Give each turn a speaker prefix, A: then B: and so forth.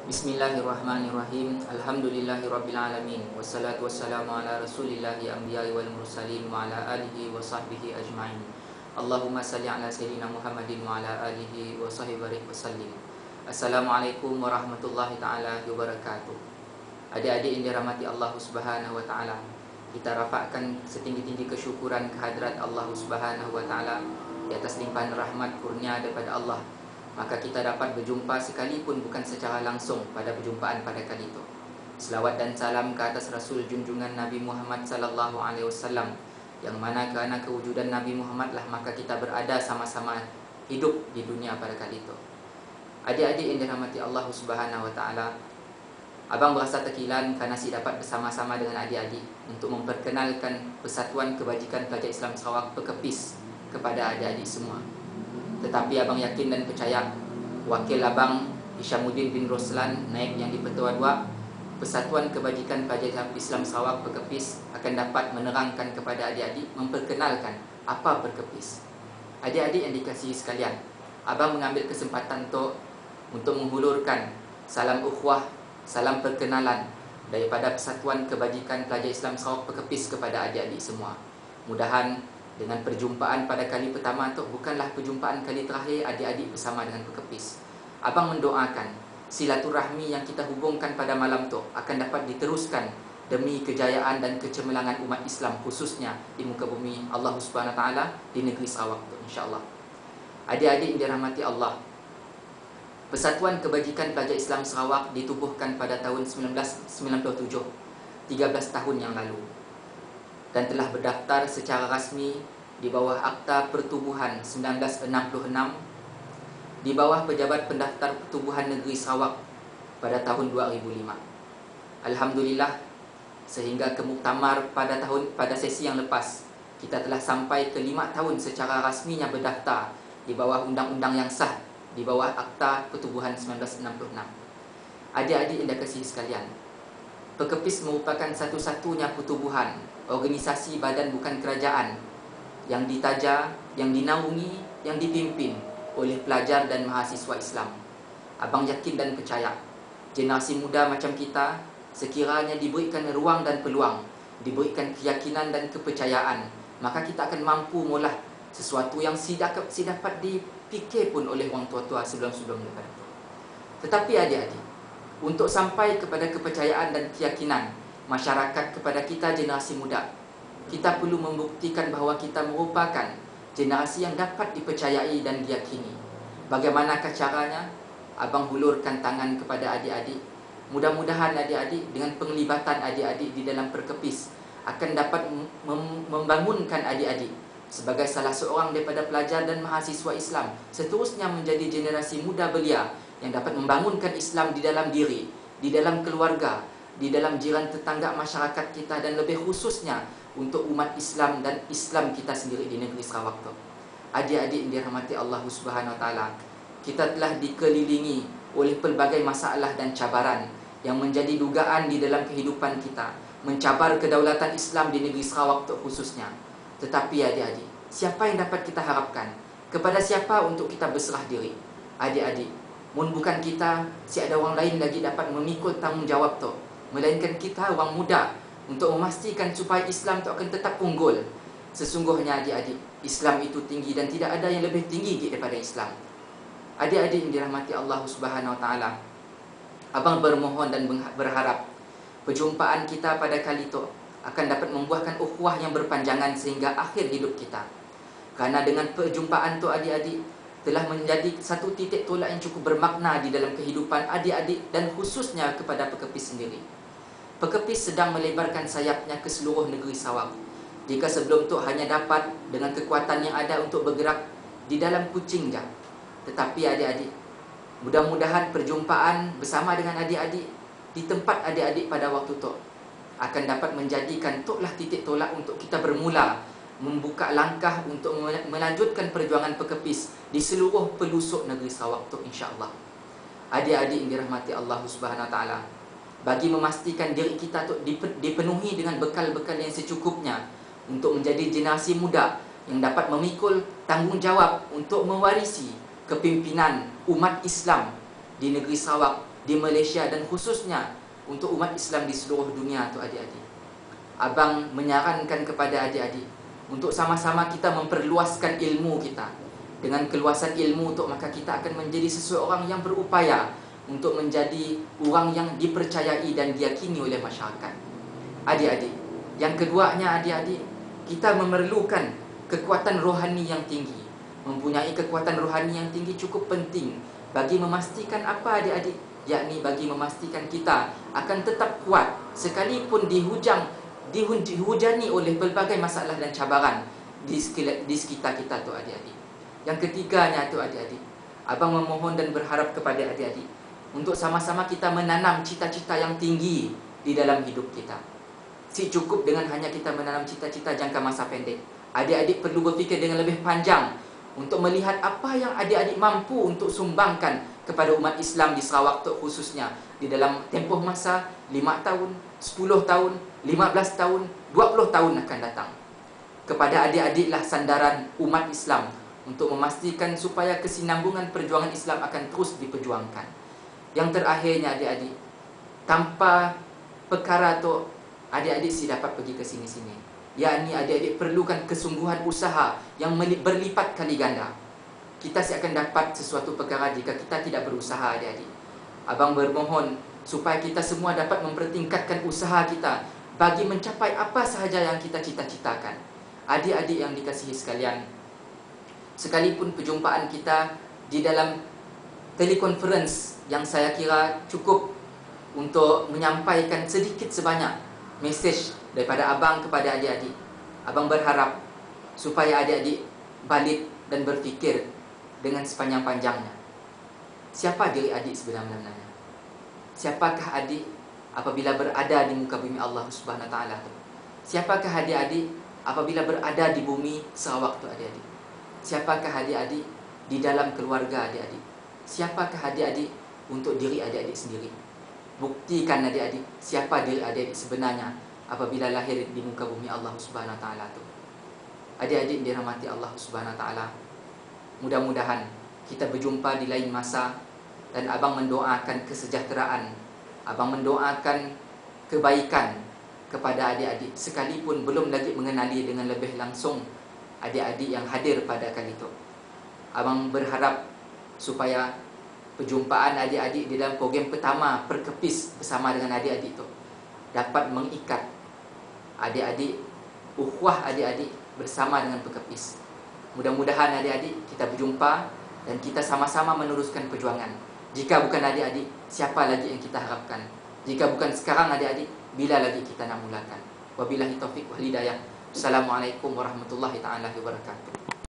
A: Bismillahirrahmanirrahim. Alhamdulillahirrabbilalamin. Wassalatu wassalamu ala rasulillahi anbiya'i wal mursalin wa ala alihi wa sahbihi ajma'in. Allahumma salli ala sayyidina Muhammadin wa ala alihi wa sahbihi wa sallim. Assalamualaikum warahmatullahi ta'ala wabarakatuh. Adik-adik yang dirahmati Allah subhanahu wa ta'ala, kita rafakkan setinggi-tinggi kesyukuran kehadrat Allah subhanahu wa ta'ala di atas limpahan rahmat kurnia daripada Allah. Maka kita dapat berjumpa sekalipun bukan secara langsung pada perjumpaan pada kali itu. Selawat dan salam ke atas Rasul junjungan Nabi Muhammad sallallahu alaihi wasallam, yang mana kerana kewujudan Nabi Muhammad lah maka kita berada sama-sama hidup di dunia pada kali itu. Adik-adik yang dirahmati Allah subhanahu wa ta'ala, abang berasa terkilan kerana si dapat bersama-sama dengan adik-adik untuk memperkenalkan Persatuan Kebajikan Pelajar Islam Sarawak Pekepis kepada adik-adik semua. Tetapi abang yakin dan percaya wakil abang Hishamuddin bin Roslan naik yang di Pertua 2, Persatuan Kebajikan Pelajar Islam Sarawak Pekepis akan dapat menerangkan kepada adik-adik, memperkenalkan apa berkepis. Adik-adik yang dikasihi sekalian, abang mengambil kesempatan untuk menghulurkan salam ukhuwah, salam perkenalan daripada Persatuan Kebajikan Pelajar Islam Sarawak Pekepis kepada adik-adik semua. Mudahan dengan perjumpaan pada kali pertama tu bukanlah perjumpaan kali terakhir adik-adik bersama dengan Pekepis. Abang mendoakan silaturahmi yang kita hubungkan pada malam tu akan dapat diteruskan demi kejayaan dan kecemerlangan umat Islam, khususnya di muka bumi Allah Subhanahu Wa Taala di negeri Sarawak tu, insya-Allah. Adik-adik yang dirahmati Allah, Persatuan Kebajikan Pelajar Islam Sarawak ditubuhkan pada tahun 1997, 13 tahun yang lalu, dan telah berdaftar secara rasmi di bawah Akta Pertubuhan 1966 di bawah Pejabat Pendaftar Pertubuhan Negeri Sarawak pada tahun 2005. Alhamdulillah, sehingga ke muktamar pada sesi yang lepas kita telah sampai ke 5 tahun secara rasminya berdaftar di bawah undang-undang yang sah di bawah Akta Pertubuhan 1966. Adik-adik yang dikasihi sekalian, Pekepis merupakan satu-satunya pertubuhan, organisasi badan bukan kerajaan yang ditaja, yang dinaungi, yang dipimpin oleh pelajar dan mahasiswa Islam. Abang yakin dan percaya generasi muda macam kita, sekiranya diberikan ruang dan peluang, diberikan keyakinan dan kepercayaan, maka kita akan mampu mengolah sesuatu yang si dapat dipikir pun oleh orang tua-tua sebelum-sebelum daripada itu. Tetapi adik-adik, untuk sampai kepada kepercayaan dan keyakinan masyarakat kepada kita generasi muda, kita perlu membuktikan bahawa kita merupakan generasi yang dapat dipercayai dan diyakini. Bagaimanakah caranya? Abang hulurkan tangan kepada adik-adik. Mudah-mudahan adik-adik dengan penglibatan adik-adik di dalam Perkepis akan dapat membangunkan adik-adik sebagai salah seorang daripada pelajar dan mahasiswa Islam, seterusnya menjadi generasi muda belia yang dapat membangunkan Islam di dalam diri, di dalam keluarga, di dalam jiran tetangga masyarakat kita, dan lebih khususnya untuk umat Islam dan Islam kita sendiri di negeri Sarawak tu. Adik-adik yang dirahmati Allah Subhanahu Wa Taala, kita telah dikelilingi oleh pelbagai masalah dan cabaran yang menjadi dugaan di dalam kehidupan kita, mencabar kedaulatan Islam di negeri Sarawak tu khususnya. Tetapi adik-adik, siapa yang dapat kita harapkan? Kepada siapa untuk kita berserah diri? Adik-adik, mun bukan kita, si ada orang lain lagi dapat memikul tanggungjawab tu, melainkan kita orang muda, untuk memastikan supaya Islam itu akan tetap unggul. Sesungguhnya adik-adik, Islam itu tinggi dan tidak ada yang lebih tinggi daripada Islam. Adik-adik yang dirahmati Allah Subhanahu Wa Taala, abang bermohon dan berharap perjumpaan kita pada kali itu akan dapat membuahkan ukhuwah yang berpanjangan sehingga akhir hidup kita. Kerana dengan perjumpaan itu adik-adik telah menjadi satu titik tolak yang cukup bermakna di dalam kehidupan adik-adik dan khususnya kepada Pekepis sendiri. Pekepis sedang melebarkan sayapnya ke seluruh negeri Sarawak. Jika sebelum tu hanya dapat dengan kekuatan yang ada untuk bergerak di dalam Kuching je. Tetapi adik-adik, mudah-mudahan perjumpaan bersama dengan adik-adik di tempat adik-adik pada waktu tu akan dapat menjadikan itulah titik tolak untuk kita bermula membuka langkah untuk melanjutkan perjuangan Pekepis di seluruh pelusuk negeri Sarawak tu, insya-Allah. Adik-adik yang dirahmati Allah Subhanahu Wa Taala, bagi memastikan diri kita tu dipenuhi dengan bekal-bekal yang secukupnya untuk menjadi generasi muda yang dapat memikul tanggungjawab untuk mewarisi kepimpinan umat Islam di negeri Sarawak, di Malaysia dan khususnya untuk umat Islam di seluruh dunia tu adik-adik. Abang menyarankan kepada adik-adik untuk sama-sama kita memperluaskan ilmu kita. Dengan keluasan ilmu tu, maka kita akan menjadi seseorang yang berupaya untuk menjadi orang yang dipercayai dan diyakini oleh masyarakat. Adik-adik, yang keduanya adik-adik, kita memerlukan kekuatan rohani yang tinggi. Mempunyai kekuatan rohani yang tinggi cukup penting bagi memastikan apa adik-adik? Yakni bagi memastikan kita akan tetap kuat sekalipun dihujani oleh pelbagai masalah dan cabaran di sekitar kita tu adik-adik. Yang ketiganya tu adik-adik, abang memohon dan berharap kepada adik-adik untuk sama-sama kita menanam cita-cita yang tinggi di dalam hidup kita. Si cukup dengan hanya kita menanam cita-cita jangka masa pendek. Adik-adik perlu berfikir dengan lebih panjang untuk melihat apa yang adik-adik mampu untuk sumbangkan kepada umat Islam di Sarawak tu khususnya di dalam tempoh masa 5 tahun, 10 tahun, 15 tahun, 20 tahun akan datang. Kepada adik-adiklah sandaran umat Islam untuk memastikan supaya kesinambungan perjuangan Islam akan terus diperjuangkan. Yang terakhirnya adik-adik, tanpa perkara tu adik-adik si dapat pergi ke sini-sini. Yakni adik-adik perlukan kesungguhan usaha yang berlipat kali ganda. Kita si akan dapat sesuatu perkara jika kita tidak berusaha adik-adik. Abang bermohon supaya kita semua dapat mempertingkatkan usaha kita bagi mencapai apa sahaja yang kita cita-citakan. Adik-adik yang dikasihi sekalian, sekalipun perjumpaan kita di dalam telekonferensi yang saya kira cukup untuk menyampaikan sedikit sebanyak mesej daripada abang kepada adik-adik. Abang berharap supaya adik-adik balik dan berfikir dengan sepanjang-panjangnya. Siapa diri adik sebenarnya? Siapakah adik apabila berada di muka bumi Allah Subhanahu Wa Taala tu? Siapakah adik-adik apabila berada di bumi Sarawak tu adik-adik? Siapakah adik-adik di dalam keluarga adik-adik? Siapakah adik-adik untuk diri adik-adik sendiri? Buktikan adik-adik siapa diri adik-adik sebenarnya apabila lahir di muka bumi Allah Subhanahu Wa Taala tu. Adik-adik dirahmati Allah Subhanahu Wa Taala, mudah-mudahan kita berjumpa di lain masa dan abang mendoakan kesejahteraan, abang mendoakan kebaikan kepada adik-adik sekalipun belum lagi mengenali dengan lebih langsung adik-adik yang hadir pada kali itu. Abang berharap supaya perjumpaan adik-adik di dalam program pertama Perkepis bersama dengan adik-adik itu dapat mengikat adik-adik, ukhuwah adik-adik bersama dengan Perkepis. Mudah-mudahan adik-adik kita berjumpa dan kita sama-sama meneruskan perjuangan. Jika bukan adik-adik, siapa lagi yang kita harapkan? Jika bukan sekarang adik-adik, bila lagi kita nak mulakan? Wabillahi taufiq wal hidayah. Assalamualaikum warahmatullahi taala wabarakatuh.